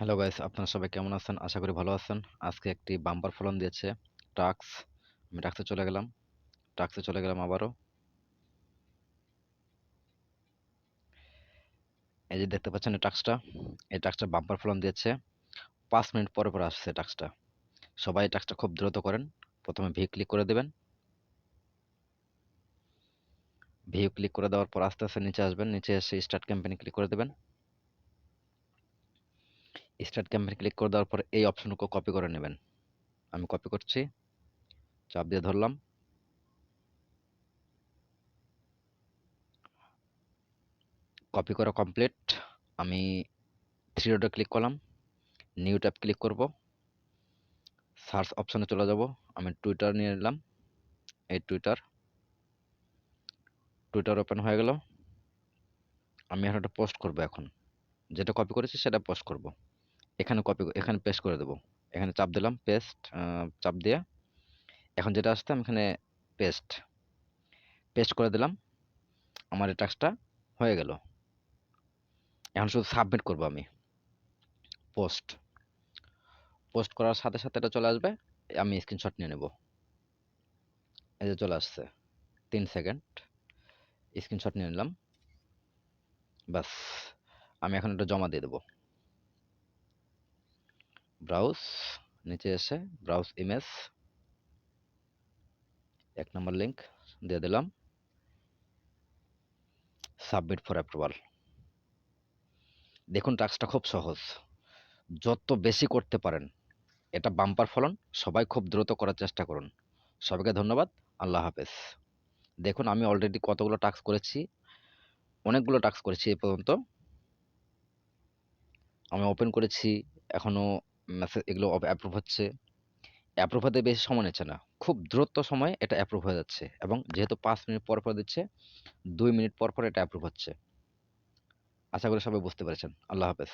Hello guys, আপনারা সবাই কেমন আছেন? আশা করি ভালো আছেন। আজকে একটি বাম্পার ফলন দিয়েছে টাক্স। আমি টাক্সে চলে গেলাম। আবারও। এই যে দেখতে পাচ্ছেন এই টাক্সটা বাম্পার ফলন দিয়েছে। ৫ মিনিট পরে পরে আসছে টাক্সটা। সবাই এই টাক্সটা খুব দ্রুত করেন। প্রথমে ভিউ ক্লিক করে দেবেন। ভিউ ক্লিক করে দেওয়ার পর আস্তে আস্তে নিচে আসবেন। নিচে এসে স্টার্ট ক্যাম্পেইনে ক্লিক করে দেবেন। স্টার্ট ক্যাম্পেইনে ক্লিক করে দেওয়ার পর এই অপশনটুকু কপি করে নেবেন। আমি কপি করছি। চাপ দিয়ে ধরলাম। কপি করা কমপ্লিট। আমি 3 ডটে ক্লিক করলাম। নিউ ট্যাব ক্লিক করব। সার্চ অপশনে চলে যাব। আমি টুইটার নিয়ে নিলাম। এই টুইটার ওপেন হয়ে গেল। আমি এখন একটা পোস্ট করব এখন। যেটা কপি করেছি সেটা পোস্ট করব। এখানে পেস্ট করে দেব। এখানে চাপ দিলাম পেস্ট, চাপ দিয়ে এখন যেটা আসছে আমি এখানে পেস্ট পেস্ট করে দিলাম। আমার এই টাস্কটা হয়ে গেল। এখন শুধু সাবমিট করব আমি। পোস্ট পোস্ট করার সাথে সাথে এটা চলে আসবে। আমি স্ক্রিনশট নিয়ে নেব। এই যে চলে আসছে। 3 সেকেন্ড স্ক্রিনশট নিয়ে নিলাম। ব্যাস, আমি এখন এটা জমা দিয়ে দেব। ব্রাউজ, নিচে এসে ব্রাউজ ইমেজ, 1 নম্বর লিংক দিয়ে দিলাম। Submit for approval. দেখুন টাস্কটা খুব সহজ। যত বেশি করতে পারেন, এটা বাম্পার ফলন। সবাই খুব দ্রুত করার চেষ্টা করুন। সবাইকে ধন্যবাদ। আল্লাহ হাফেজ। দেখুন আমি অলরেডি কতগুলো টাস্ক করেছি। অনেকগুলো টাস্ক করেছি এ পর্যন্ত। আমি ওপেন করেছি। এখনো মেসেজ এগুলো অ্যাপ্রুভ হচ্ছে। অ্যাপ্রুভ হতে বেশি সময় নিচ্ছে না। খুব দ্রুত সময়ে এটা অ্যাপ্রুভ হয়ে যাচ্ছে এবং যেহেতু ৫ মিনিট পর পর দিচ্ছে, ২ মিনিট পর পর এটা অ্যাপ্রুভ হচ্ছে। আশা করি সবাই বুঝতে পেরেছেন। আল্লাহ হাফেজ।